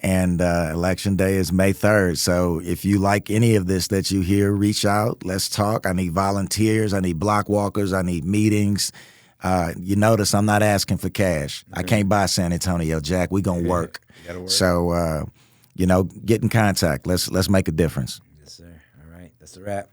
and election day is May 3rd. So if you like any of this that you hear, reach out. Let's talk. I need volunteers. I need block walkers. I need meetings. You notice I'm not asking for cash. I can't buy San Antonio, Jack. We gonna work. So. Get in contact. Let's make a difference. Yes, sir. All right. That's a wrap.